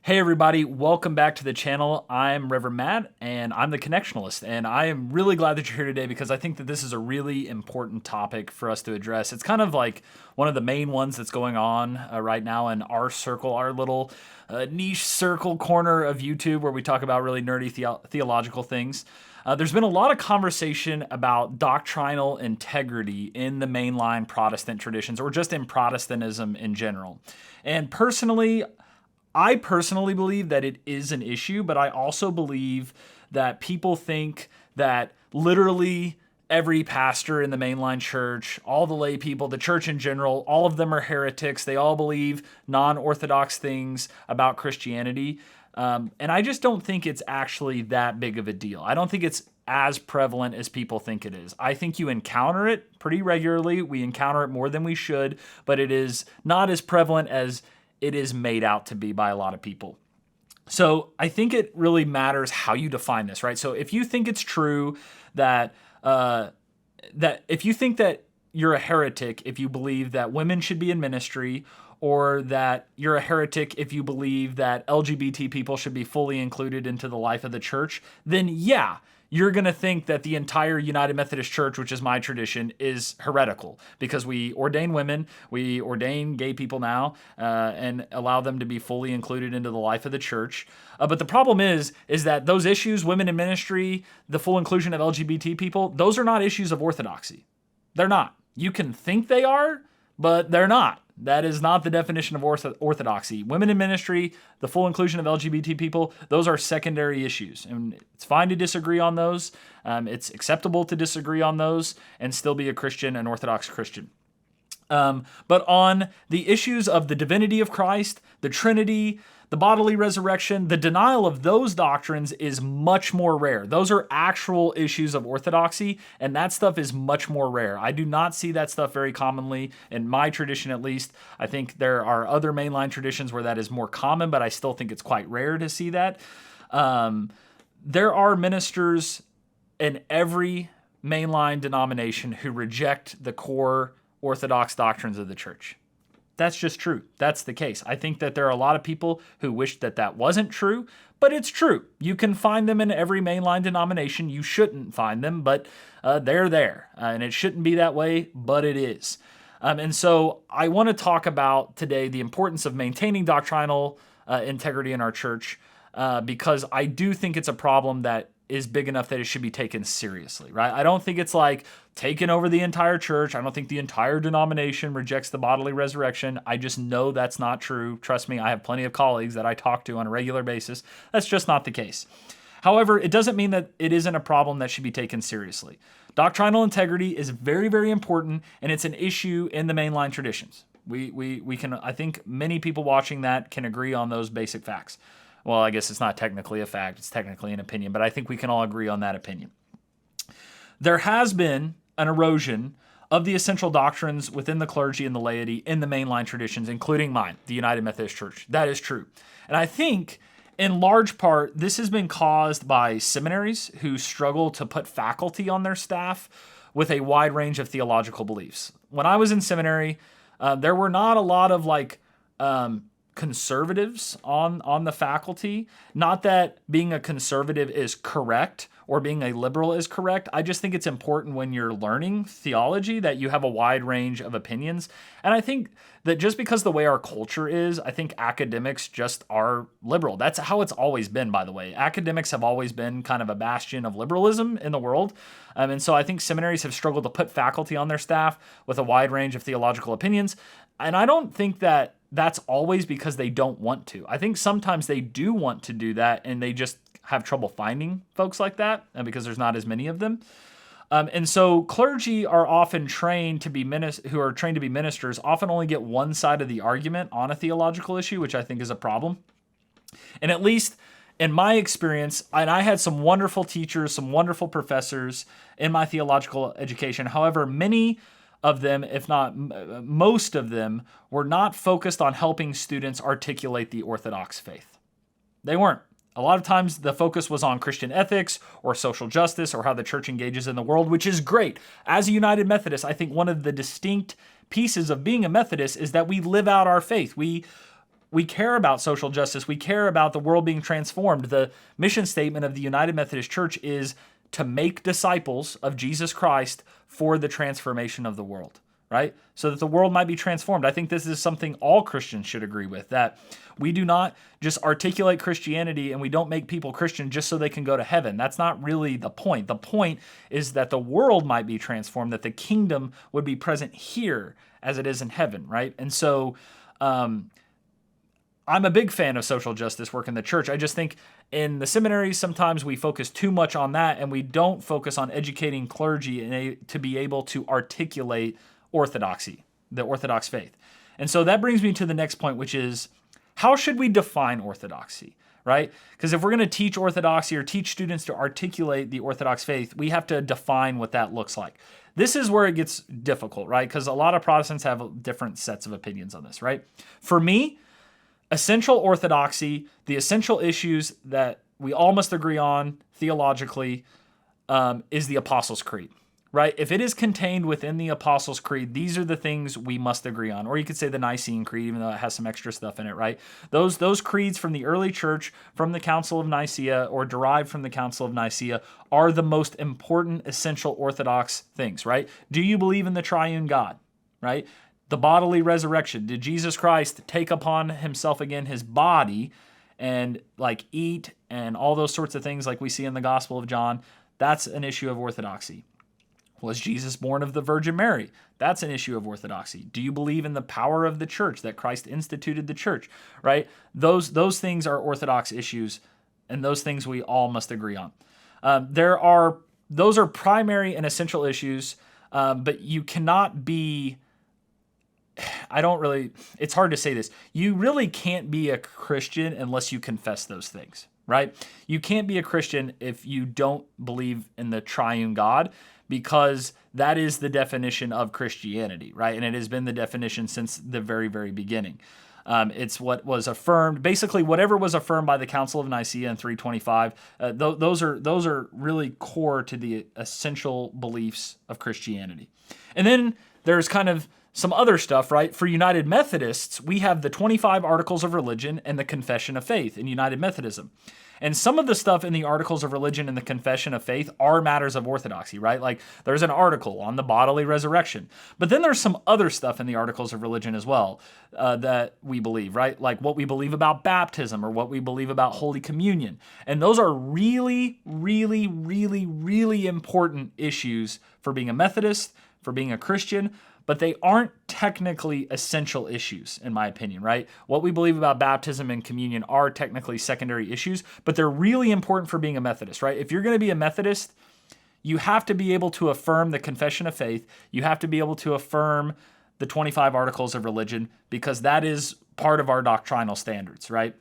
Hey everybody, welcome back to the channel. I'm Reverend Matt and I'm the Connectionalist, and I am really glad that you're here today because I think that this is a really important topic for us to address. It's kind of like one of the main ones that's going on right now in our circle, our little niche circle corner of YouTube where we talk about really nerdy theological things. There's been a lot of conversation about doctrinal integrity in the mainline Protestant traditions or just in Protestantism in general. And I personally believe that it is an issue, but I also believe that people think that literally every pastor in the mainline church, all the lay people, the church in general, all of them are heretics. They all believe non-orthodox things about Christianity. And I just don't think it's actually that big of a deal. I don't think it's as prevalent as people think it is. I think you encounter it pretty regularly. We encounter it more than we should, but it is not as prevalent as it is made out to be by a lot of people. So I think it really matters how you define this, right? So if you think it's true that if you think that you're a heretic if you believe that women should be in ministry, or that you're a heretic if you believe that LGBT people should be fully included into the life of the church, then yeah, you're going to think that the entire United Methodist Church, which is my tradition, is heretical because we ordain women, we ordain gay people now, and allow them to be fully included into the life of the church. But the problem is that those issues, women in ministry, the full inclusion of LGBT people, those are not issues of orthodoxy. They're not. You can think they are, but they're not. That is not the definition of orthodoxy. Women in ministry, the full inclusion of LGBT people, those are secondary issues. And it's fine to disagree on those. It's acceptable to disagree on those and still be a Christian, an Orthodox Christian. But on the issues of the divinity of Christ, the Trinity, the bodily resurrection, the denial of those doctrines is much more rare. Those are actual issues of orthodoxy, and that stuff is much more rare. I do not see that stuff very commonly, in my tradition at least. I think there are other mainline traditions where that is more common, but I still think it's quite rare to see that. There are ministers in every mainline denomination who reject the core orthodox doctrines of the church. That's just true. That's the case. I think that there are a lot of people who wish that that wasn't true, but it's true. You can find them in every mainline denomination. You shouldn't find them, but they're there. And it shouldn't be that way, but it is. And so I want to talk about today the importance of maintaining doctrinal integrity in our church because I do think it's a problem that is big enough that it should be taken seriously, right? I don't think it's like taking over the entire church. I don't think the entire denomination rejects the bodily resurrection. I just know that's not true. Trust me, I have plenty of colleagues that I talk to on a regular basis. That's just not the case. However, it doesn't mean that it isn't a problem that should be taken seriously. Doctrinal integrity is very, very important, and it's an issue in the mainline traditions. We can, I think many people watching that can agree on those basic facts. Well, I guess it's not technically a fact, it's technically an opinion, but I think we can all agree on that opinion. There has been an erosion of the essential doctrines within the clergy and the laity in the mainline traditions, including mine, the United Methodist Church. That is true. And I think, in large part, this has been caused by seminaries who struggle to put faculty on their staff with a wide range of theological beliefs. When I was in seminary, there were not a lot of conservatives on the faculty. Not that being a conservative is correct or being a liberal is correct. I just think it's important when you're learning theology that you have a wide range of opinions. And I think that just because the way our culture is, I think academics just are liberal. That's how it's always been, by the way. Academics have always been kind of a bastion of liberalism in the world. And so I think seminaries have struggled to put faculty on their staff with a wide range of theological opinions. And I don't think that that's always because they don't want to. I think sometimes they do want to do that and they just have trouble finding folks like that because there's not as many of them. And so clergy are often trained to be who are trained to be ministers often only get one side of the argument on a theological issue, which I think is a problem. And at least in my experience, and I had some wonderful teachers, some wonderful professors in my theological education. However, many of them, if not most of them, were not focused on helping students articulate the Orthodox faith. They weren't. A lot of times the focus was on Christian ethics or social justice or how the church engages in the world, which is great. As a United Methodist, I think one of the distinct pieces of being a Methodist is that we live out our faith. We we care about social justice. We care about the world being transformed. The mission statement of the United Methodist Church is to make disciples of Jesus Christ for the transformation of the world, right? So that the world might be transformed. I think this is something all Christians should agree with, that we do not just articulate Christianity and we don't make people Christian just so they can go to heaven. That's not really the point. The point is that the world might be transformed, that the kingdom would be present here as it is in heaven, right? And so I'm a big fan of social justice work in the church. I just think in the seminaries, sometimes we focus too much on that and we don't focus on educating clergy to be able to articulate orthodoxy, the Orthodox faith. And so that brings me to the next point, which is, how should we define orthodoxy, right? Because if we're going to teach orthodoxy or teach students to articulate the Orthodox faith, we have to define what that looks like. This is where it gets difficult, right? Because a lot of Protestants have different sets of opinions on this, right? For me, essential orthodoxy, the essential issues that we all must agree on theologically, is the Apostles' Creed, right? If it is contained within the Apostles' Creed, these are the things we must agree on. Or you could say the Nicene Creed, even though it has some extra stuff in it, right? Those creeds from the early church, from the Council of Nicaea, or derived from the Council of Nicaea, are the most important, essential Orthodox things, right? Do you believe in the triune God, right? The bodily resurrection. Did Jesus Christ take upon himself again his body and like eat and all those sorts of things like we see in the Gospel of John? That's an issue of orthodoxy. Was Jesus born of the Virgin Mary? That's an issue of orthodoxy. Do you believe in the power of the church, that Christ instituted the church, right? Those things are orthodox issues, and those things we all must agree on. Those are primary and essential issues, but you cannot be... it's hard to say this. You really can't be a Christian unless you confess those things, right? You can't be a Christian if you don't believe in the triune God, because that is the definition of Christianity, right? And it has been the definition since the very, very beginning. It's what was affirmed, basically whatever was affirmed by the Council of Nicaea in 325. Those are really core to the essential beliefs of Christianity. And then there's kind of some other stuff, right? For United Methodists, we have the 25 Articles of Religion and the Confession of Faith in United Methodism. And some of the stuff in the Articles of Religion and the Confession of Faith are matters of orthodoxy, right? Like there's an article on the bodily resurrection. But then there's some other stuff in the Articles of Religion as well that we believe, right? Like what we believe about baptism or what we believe about Holy Communion. And those are really, really, really, really important issues for being a Methodist, for being a Christian, but they aren't technically essential issues, in my opinion, right? What we believe about baptism and communion are technically secondary issues, but they're really important for being a Methodist, right? If you're going to be a Methodist, you have to be able to affirm the Confession of Faith. You have to be able to affirm the 25 Articles of Religion, because that is part of our doctrinal standards, right?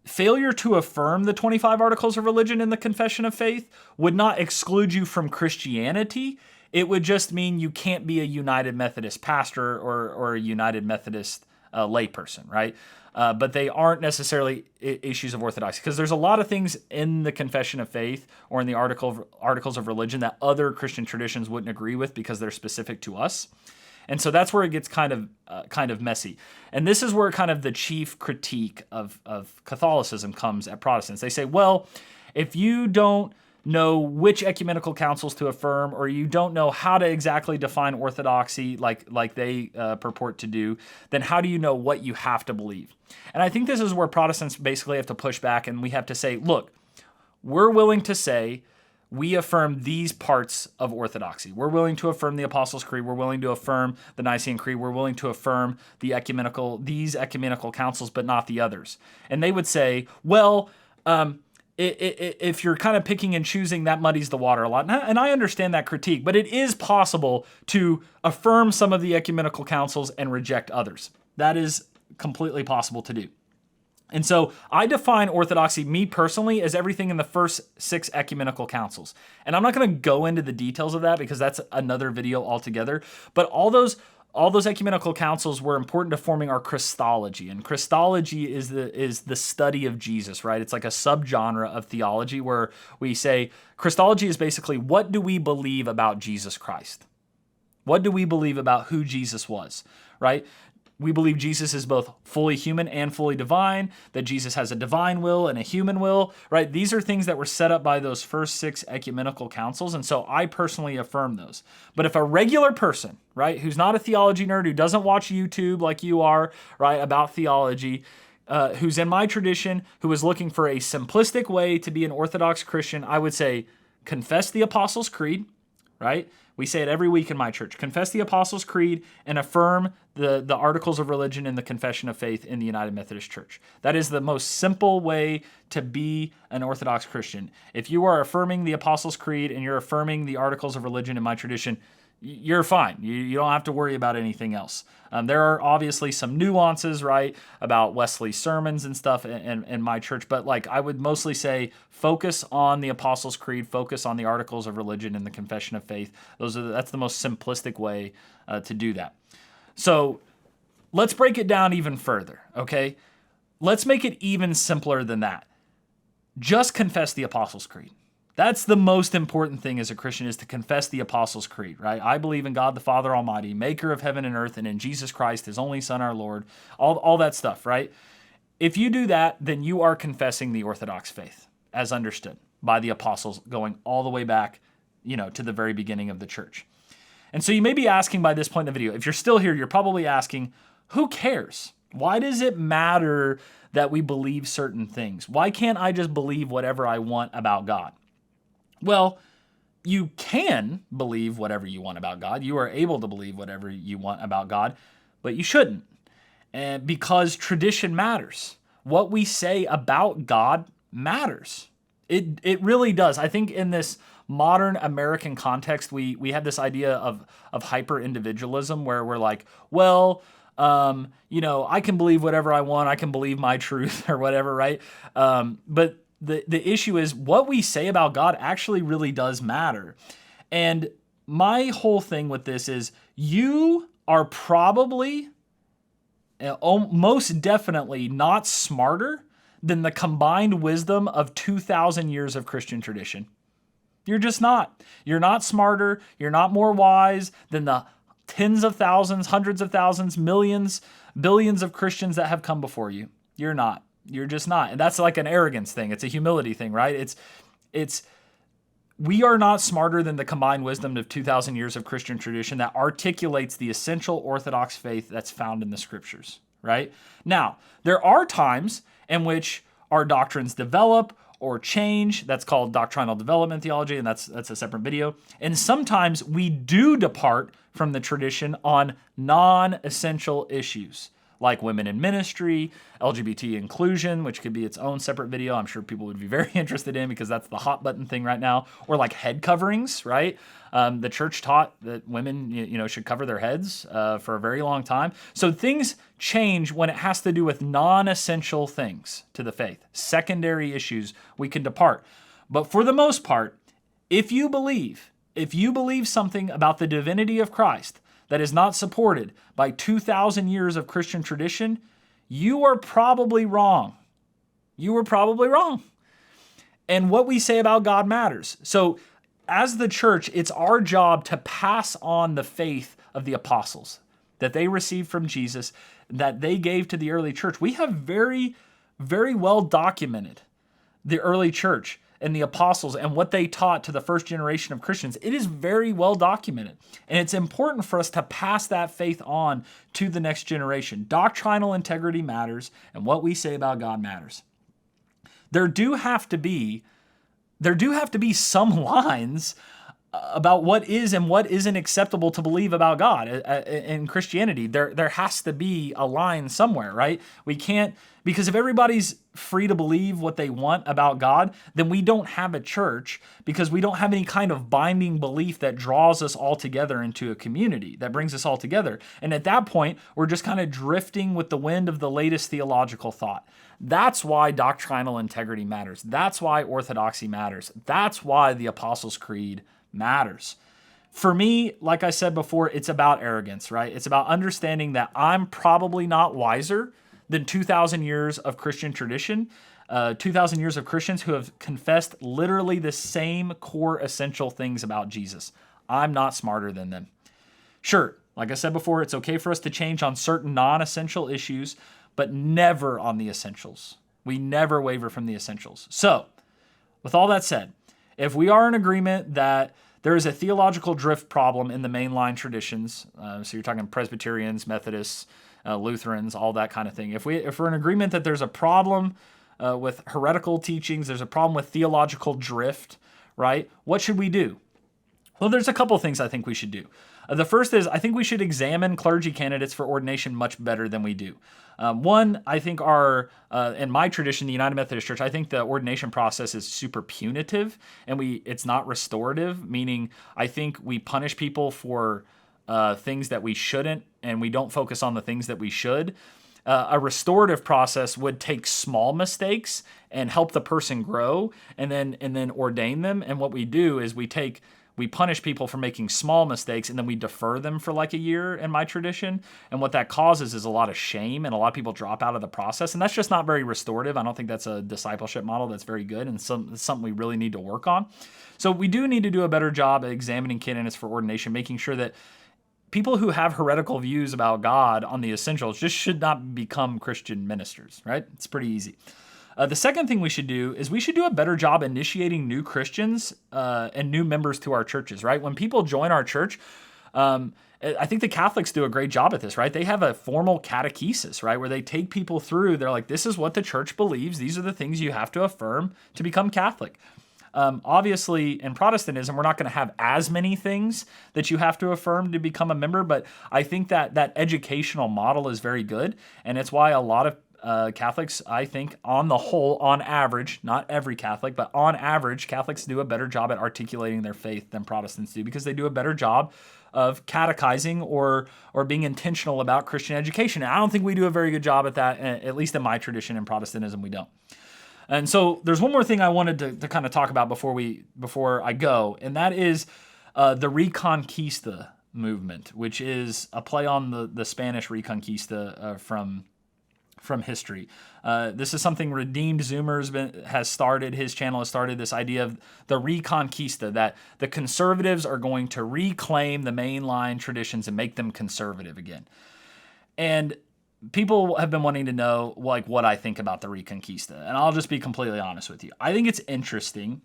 Failure to affirm the 25 Articles of Religion and the Confession of Faith would not exclude you from Christianity. It would just mean you can't be a United Methodist pastor or a United Methodist layperson, right? But they aren't necessarily issues of orthodoxy, because there's a lot of things in the Confession of Faith or in the Articles of Religion that other Christian traditions wouldn't agree with because they're specific to us. And so that's where it gets kind of messy. And this is where kind of the chief critique of Catholicism comes at Protestants. They say, well, if you don't know which ecumenical councils to affirm, or you don't know how to exactly define orthodoxy like they purport to do, then how do you know what you have to believe? And I think this is where Protestants basically have to push back, and we have to say, look, we're willing to say we affirm these parts of orthodoxy. We're willing to affirm the Apostles' Creed. We're willing to affirm the Nicene Creed. We're willing to affirm these ecumenical councils, but not the others. And they would say, well, if you're kind of picking and choosing, that muddies the water a lot. And I understand that critique, but it is possible to affirm some of the ecumenical councils and reject others. That is completely possible to do. And so I define orthodoxy, me personally, as everything in the first 6 ecumenical councils. And I'm not going to go into the details of that because that's another video altogether. But all those ecumenical councils were important to forming our Christology. And Christology is the study of Jesus, right? It's like a subgenre of theology where we say Christology is basically, what do we believe about Jesus Christ? What do we believe about who Jesus was, right? we believe Jesus is both fully human and fully divine, that Jesus has a divine will and a human will, right? These are things that were set up by those first 6 ecumenical councils, and so I personally affirm those. But if a regular person, right, who's not a theology nerd, who doesn't watch YouTube like you are, right, about theology, who's in my tradition, who is looking for a simplistic way to be an Orthodox Christian, I would say confess the Apostles' Creed, right? We say it every week in my church. Confess the Apostles' Creed and affirm the Articles of Religion and the Confession of Faith in the United Methodist Church. That is the most simple way to be an Orthodox Christian. If you are affirming the Apostles' Creed and you're affirming the Articles of Religion in my tradition, you're fine. You don't have to worry about anything else. There are obviously some nuances, right, about Wesley's sermons and stuff in my church, but like I would mostly say focus on the Apostles' Creed, focus on the Articles of Religion and the Confession of Faith. That's the most simplistic way to do that. So let's break it down even further, okay? Let's make it even simpler than that. Just confess the Apostles' Creed. That's the most important thing as a Christian, is to confess the Apostles' Creed, right? I believe in God the Father Almighty, maker of heaven and earth, and in Jesus Christ, his only Son, our Lord, all that stuff, right? If you do that, then you are confessing the Orthodox faith as understood by the apostles going all the way back, to the very beginning of the church. And so you may be asking by this point in the video, if you're still here, you're probably asking, who cares? Why does it matter that we believe certain things? Why can't I just believe whatever I want about God? Well, you can believe whatever you want about God. You are able to believe whatever you want about God, but you shouldn't. And because tradition matters. What we say about God matters. It really does. I think in this modern American context, we have this idea of hyper-individualism where we're like, well, I can believe whatever I want. I can believe my truth or whatever, right? But the issue is what we say about God actually really does matter. And my whole thing with this is you are probably, most definitely not smarter than the combined wisdom of 2,000 years of Christian tradition. You're just not. You're not smarter. You're not more wise than the tens of thousands, hundreds of thousands, millions, billions of Christians that have come before you. You're not. You're just not. And that's like an arrogance thing. It's a humility thing, right? We are not smarter than the combined wisdom of 2,000 years of Christian tradition that articulates the essential Orthodox faith that's found in the scriptures, right? Now, there are times in which our doctrines develop or change. That's called doctrinal development theology, and that's a separate video. And sometimes we do depart from the tradition on non-essential issues, like women in ministry, LGBT inclusion, which could be its own separate video I'm sure people would be very interested in because that's the hot button thing right now. Or like head coverings, right? The church taught that women should cover their heads for a very long time. So things change when it has to do with non-essential things to the faith. Secondary issues, we can depart. But for the most part, if you believe something about the divinity of Christ that is not supported by 2,000 years of Christian tradition, you are probably wrong. You were probably wrong. And what we say about God matters. So as the church, it's our job to pass on the faith of the apostles that they received from Jesus, that they gave to the early church. We have very, very well documented the early church and the apostles and what they taught to the first generation of Christians. It is very well documented. And it's important for us to pass that faith on to the next generation. Doctrinal integrity matters, and what we say about God matters. There do have to be some lines about what is and what isn't acceptable to believe about God in Christianity. There has to be a line somewhere, right? We can't, because if everybody's free to believe what they want about God, then we don't have a church because we don't have any kind of binding belief that draws us all together into a community, that brings us all together. And at that point, we're just kind of drifting with the wind of the latest theological thought. That's why doctrinal integrity matters. That's why orthodoxy matters. That's why the Apostles' Creed matters. For me, like I said before, it's about arrogance, right? It's about understanding that I'm probably not wiser than 2,000 years of Christian tradition, 2,000 years of Christians who have confessed literally the same core essential things about Jesus. I'm not smarter than them. Sure, Like I said before, it's okay for us to change on certain non-essential issues, but never on the essentials. We never waver from the essentials. So, with all that said, if we are in agreement that there is a theological drift problem in the mainline traditions, so you're talking Presbyterians, Methodists, Lutherans, all that kind of thing. If we're in agreement that there's a problem with heretical teachings, there's a problem with theological drift, right? What should we do? Well, there's a couple things I think we should do. The first is I think we should examine clergy candidates for ordination much better than we do. One, I think in my tradition, the United Methodist Church, I think the ordination process is super punitive and it's not restorative, meaning I think we punish people for things that we shouldn't and we don't focus on the things that we should. A restorative process would take small mistakes and help the person grow and then ordain them. And what we do is we punish people for making small mistakes and then we defer them for like a year in my tradition. And what that causes is a lot of shame and a lot of people drop out of the process. And that's just not very restorative. I don't think that's a discipleship model that's very good and something we really need to work on. So we do need to do a better job at examining candidates for ordination, making sure that people who have heretical views about God on the essentials just should not become Christian ministers, right? It's pretty easy. The second thing we should do is we should do a better job initiating new Christians and new members to our churches, right? When people join our church, I think the Catholics do a great job at this, right? They have a formal catechesis, right? Where they take people through, they're like, this is what the church believes. These are the things you have to affirm to become Catholic. Obviously, in Protestantism, we're not going to have as many things that you have to affirm to become a member, but I think that educational model is very good, and it's why a lot of Catholics, I think, on the whole, on average, not every Catholic, but on average, Catholics do a better job at articulating their faith than Protestants do because they do a better job of catechizing or being intentional about Christian education. And I don't think we do a very good job at that, at least in my tradition. In Protestantism, we don't. And so there's one more thing I wanted to kind of talk about before I go, and that is the Reconquista movement, which is a play on the Spanish Reconquista from history. This is something Redeemed Zoomer has started. His channel has started this idea of the Reconquista, that the conservatives are going to reclaim the mainline traditions and make them conservative again. And people have been wanting to know like what I think about the Reconquista, and I'll just be completely honest with you. I think it's interesting.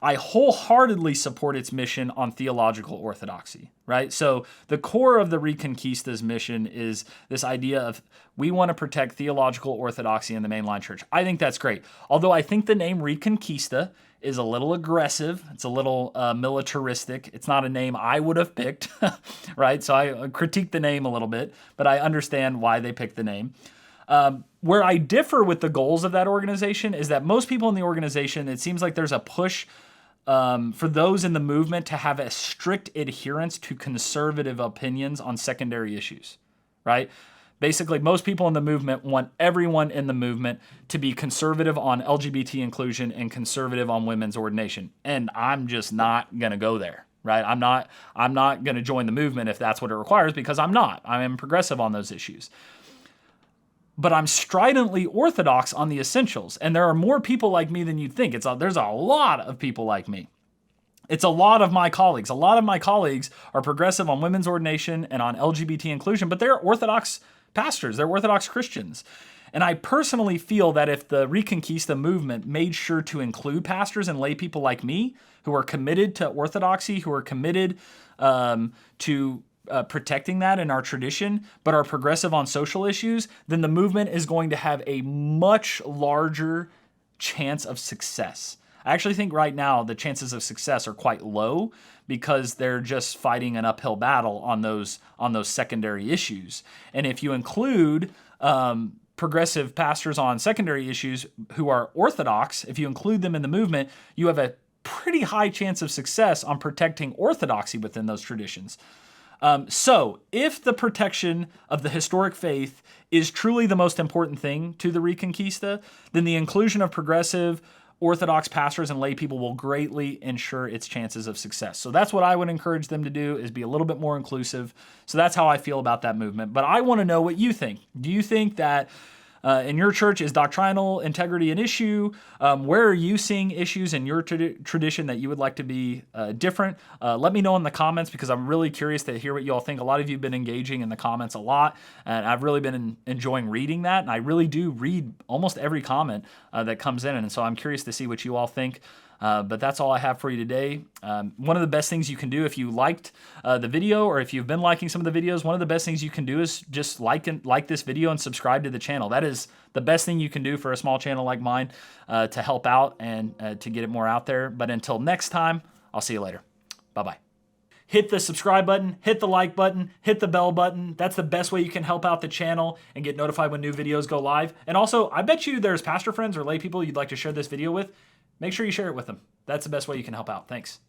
I wholeheartedly support its mission on theological orthodoxy, right? So the core of the Reconquista's mission is this idea of we want to protect theological orthodoxy in the mainline church. I think that's great. Although I think the name Reconquista is a little aggressive. It's a little militaristic. It's not a name I would have picked, right? So I critique the name a little bit, but I understand why they picked the name. Where I differ with the goals of that organization is that most people in the organization, it seems like there's a push for those in the movement to have a strict adherence to conservative opinions on secondary issues, right? Basically, most people in the movement want everyone in the movement to be conservative on LGBT inclusion and conservative on women's ordination. And I'm just not going to go there, right? I'm not going to join the movement if that's what it requires because I'm not. I am progressive on those issues. But I'm stridently orthodox on the essentials. And there are more people like me than you'd think. There's a lot of people like me. It's a lot of my colleagues. A lot of my colleagues are progressive on women's ordination and on LGBT inclusion, but they're Orthodox pastors. They're Orthodox Christians. And I personally feel that if the Reconquista movement made sure to include pastors and lay people like me who are committed to orthodoxy, who are committed to protecting that in our tradition, but are progressive on social issues, then the movement is going to have a much larger chance of success. I actually think right now the chances of success are quite low because they're just fighting an uphill battle on those secondary issues. And if you include progressive pastors on secondary issues who are orthodox, if you include them in the movement, you have a pretty high chance of success on protecting orthodoxy within those traditions. So if the protection of the historic faith is truly the most important thing to the Reconquista, then the inclusion of progressive Orthodox pastors and lay people will greatly ensure its chances of success. So that's what I would encourage them to do, is be a little bit more inclusive. So that's how I feel about that movement. But I want to know what you think. Do you think that in your church? Is doctrinal integrity an issue? Where are you seeing issues in your tradition that you would like to be different? Let me know in the comments, because I'm really curious to hear what you all think. A lot of you have been engaging in the comments a lot, and I've really been enjoying reading that. And I really do read almost every comment that comes in, and so I'm curious to see what you all think. But that's all I have for you today. One of the best things you can do if you liked the video, or if you've been liking some of the videos, one of the best things you can do is just like this video and subscribe to the channel. That is the best thing you can do for a small channel like mine to help out and to get it more out there. But until next time, I'll see you later. Bye-bye. Hit the subscribe button, hit the like button, hit the bell button. That's the best way you can help out the channel and get notified when new videos go live. And also, I bet you there's pastor friends or lay people you'd like to share this video with. Make sure you share it with them. That's the best way you can help out. Thanks.